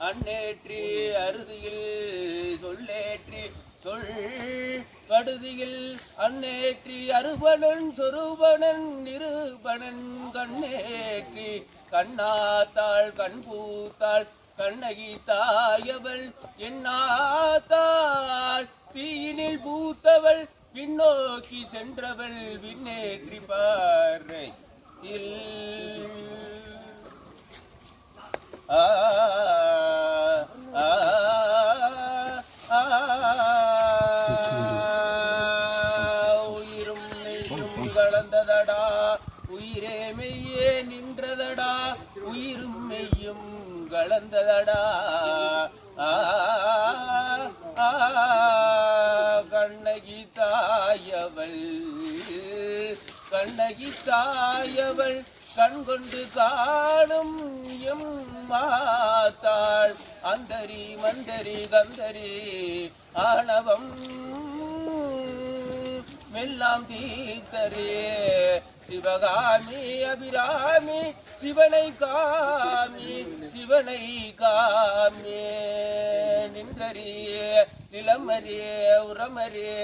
அன்னேற்றி அறுதியில் சொல்லேற்றி சொல் கடுதியில் அன்னேற்றி அறுபனன் சொருபனன் நிருபனன் கண்ணேற்றி கண்ணாத்தாள் கண்பூத்தாள் கண்ணகி தாயவள் எண்ணாத்தாள் தீயினில் பூத்தவள் பின்னோக்கி சென்றவள் விண்ணேற்றி பாறை உயிரும் நெய்யும் கலந்ததடா உயிரே மெய்யே நின்றதடா உயிரும் மெய்யும் கலந்ததடா கண்ணகி தாயவள் கண்ணகி தாயவள் கண்கொண்டு காணும் எம் மாத்தாள் அந்தரி மந்தரி கந்தரி ஆணவம் மெல்லாம் தீர்த்தரே சிவகாமி அபிராமி சிவனை காமி சிவனை காமே நின்றரியே நிலமரே உரமரே